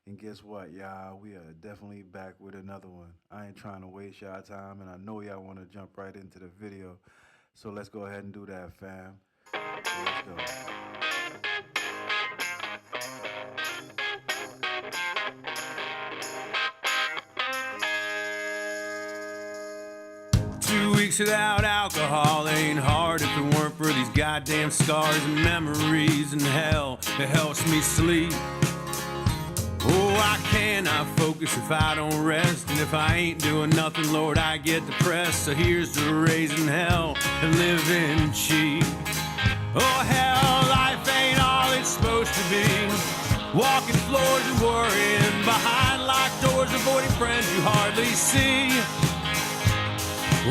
And guess what, y'all? We are definitely back with another one. I ain't trying to waste y'all time, and I know y'all want to jump right into the video. So let's go ahead and do that, fam. So let's go. 2 weeks without alcohol ain't hard if it weren't for these goddamn scars and memories and hell. It helps me sleep. Oh, I cannot focus if I don't rest. And if I ain't doing nothing, Lord, I get depressed. So here's to raising hell and living cheap. Oh, hell, life ain't all it's supposed to be. Walking floors and worrying behind locked doors, avoiding friends you hardly see.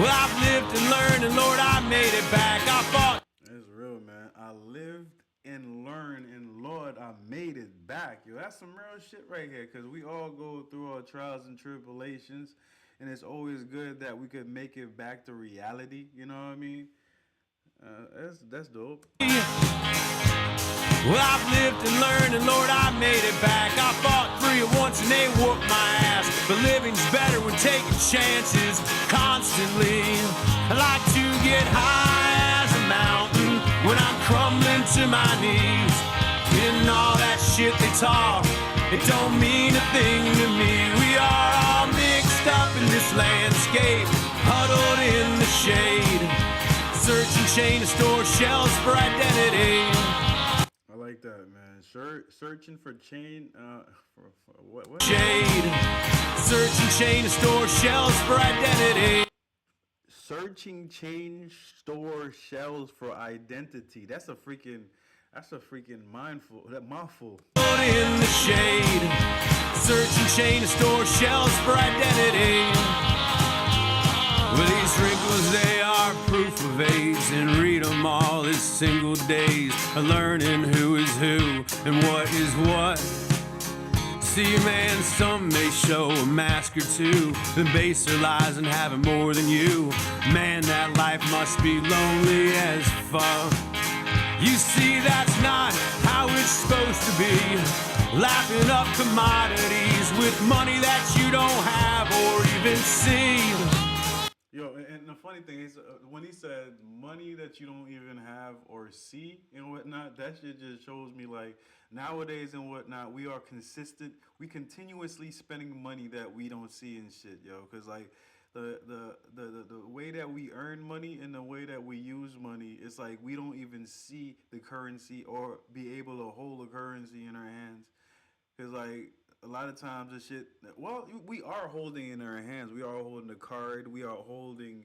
Well, I've lived and learned, and Lord, I made it back. I fought. That's real, man. I lived and learned, and Lord, I made it back. Yo, that's some real shit right here, because we all go through our trials and tribulations, and it's always good that we could make it back to reality. You know what I mean? That's dope. Well, I've lived and learned, and Lord, I made it back. I fought free at once, and they whooped my ass. But living's better when taking chances constantly. I like to get high as a mountain when I'm crumbling to my knees. In all that shit they talk, it don't mean a thing to me. We are all mixed up in this landscape, huddled in the shade, searching chain to store shells for identity. I like that, man. Searching for chain, for what? Shade, searching chain to store shells for identity. Searching change store shells for identity. That's a freaking mouthful. In the shade, searching chain to store shells for identity. Well, these wrinkles, they are proof of age, and read them all as single days of learning who is who and what is what. See, man, some may show a mask or two, then base their lies in having more than you. Man, that life must be lonely as fuck. You see, that's not how it's supposed to be. Lapping up commodities with money that you don't have or even see. Yo, and the funny thing is, when he said money that you don't even have or see and whatnot, that shit just shows me like nowadays and whatnot, we are consistent. We continuously spending money that we don't see and shit, yo. Cause like the way that we earn money and the way that we use money, it's like we don't even see the currency or be able to hold the currency in our hands. Cause like a lot of times the shit, well, we are holding in our hands. We are holding the card. We are holding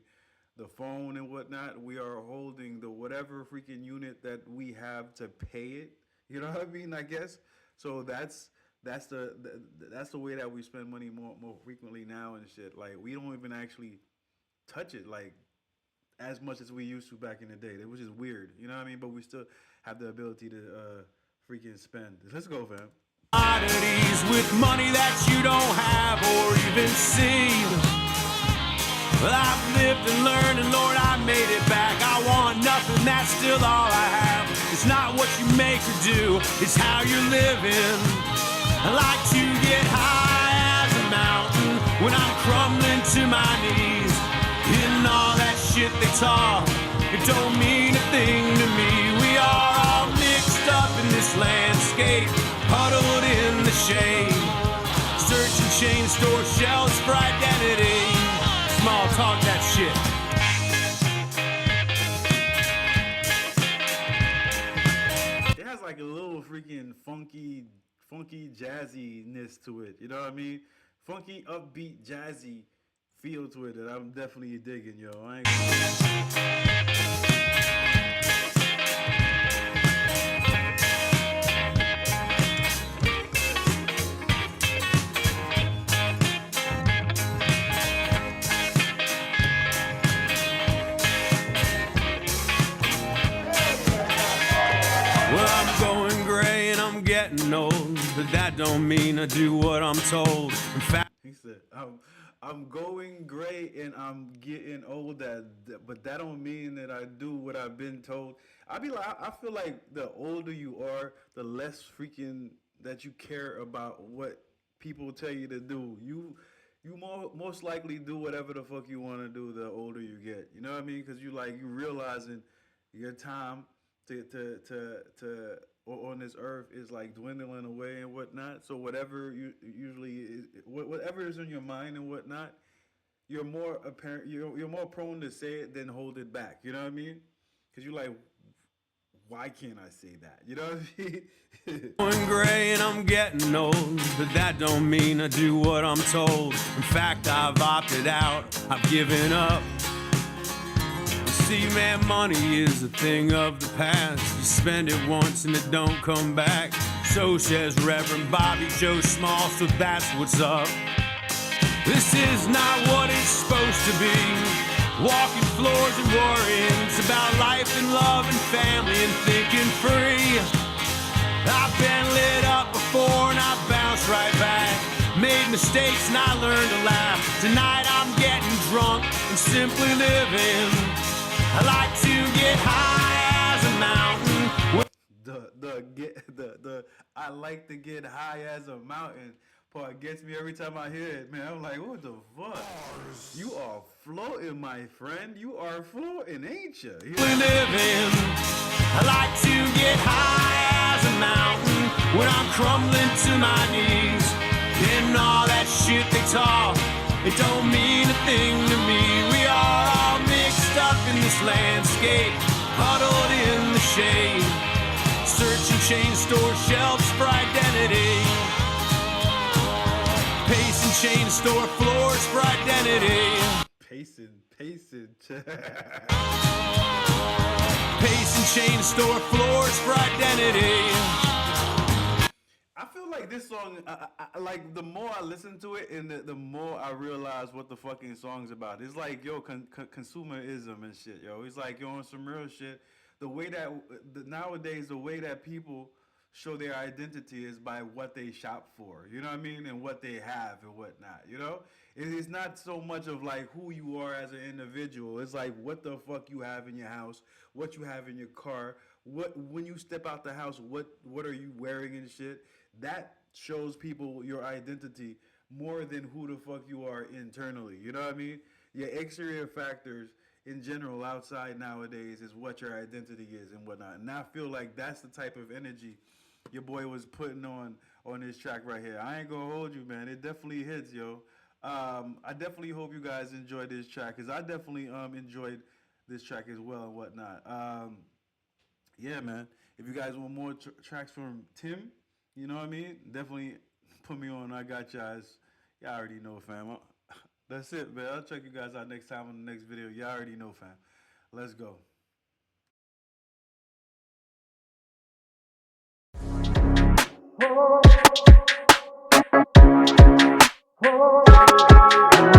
the phone and whatnot. We are holding the whatever freaking unit that we have to pay it. You know what I mean? I guess. So that's the way that we spend money more frequently now and shit. Like we don't even actually touch it like as much as we used to back in the day. Which is weird. You know what I mean? But we still have the ability to freaking spend. Let's go, fam. Oddities with money that you don't have or even see. Well, I've lived and learned, and Lord, I made it back. I want nothing, that's still all I have. It's not what you make or do, it's how you're living. I like to get high as a mountain when I'm crumbling to my knees. In all that shit they talk, it don't mean a thing to me. We are all mixed up in this landscape, huddled in the shade, searching chain store shells for identity. Small talk that shit. It has like a little freaking funky jazziness to it. You know what I mean? Funky, upbeat, jazzy feel to it that I'm definitely digging, yo. I ain't Well, I'm going gray and I'm getting old, but that don't mean I do what I'm told. In fact, He said, I'm going gray and I'm getting old, but that don't mean that I do what I've been told. I feel like the older you are, the less freaking that you care about what people tell you to do. You most likely do whatever the fuck you want to do the older you get. You know what I mean? Because you realizing your time to on this earth is like dwindling away and whatnot. So whatever you usually is, whatever is in your mind and whatnot, you're more apparent. You're more prone to say it than hold it back. You know what I mean? Because you're like, why can't I say that? You know what I mean? I'm gray and I'm getting old, but that don't mean I do what I'm told. In fact, I've opted out, I've given up. See, man, money is a thing of the past. You spend it once and it don't come back. So says Reverend Bobby Joe Small, so that's what's up. This is not what it's supposed to be. Walking floors and worrying. It's about life and love and family and thinking free. I've been lit up before and I've bounced right back. Made mistakes and I learned to laugh. Tonight I'm getting drunk and simply living. I like to get high as a mountain. I like to get high as a mountain part gets me every time I hear it, man. I'm like, what the fuck? You are floating, my friend. You are floating, ain't you? Living. I like to get high as a mountain when I'm crumbling to my knees. And all that shit they talk, it don't mean a thing to me. We are all mixed up in this landscape, huddled in the shade, searching chain store shelves for identity, pacing chain store floors for identity, pacing chain store floors for identity. I feel like this song, I like the more I listen to it, and the more I realize what the fucking song's about. It's like, yo, consumerism and shit, yo. It's like, yo, on some real shit. The way that nowadays, the way that people show their identity is by what they shop for, you know what I mean, and what they have and whatnot. You know, it's not so much of like who you are as an individual. It's like what the fuck you have in your house, what you have in your car, what when you step out the house, what are you wearing and shit. That shows people your identity more than who the fuck you are internally. You know what I mean? Your exterior factors in general outside nowadays is what your identity is and whatnot. And I feel like that's the type of energy your boy was putting on this track right here. I ain't gonna hold you, man. It definitely hits, yo. I definitely hope you guys enjoyed this track, because I definitely enjoyed this track as well and whatnot. Yeah, man. If you guys want more tracks from Tim, you know what I mean? Definitely put me on. I got y'all. Y'all already know, fam. That's it, man. I'll check you guys out next time on the next video. Y'all already know, fam. Let's go. Oh.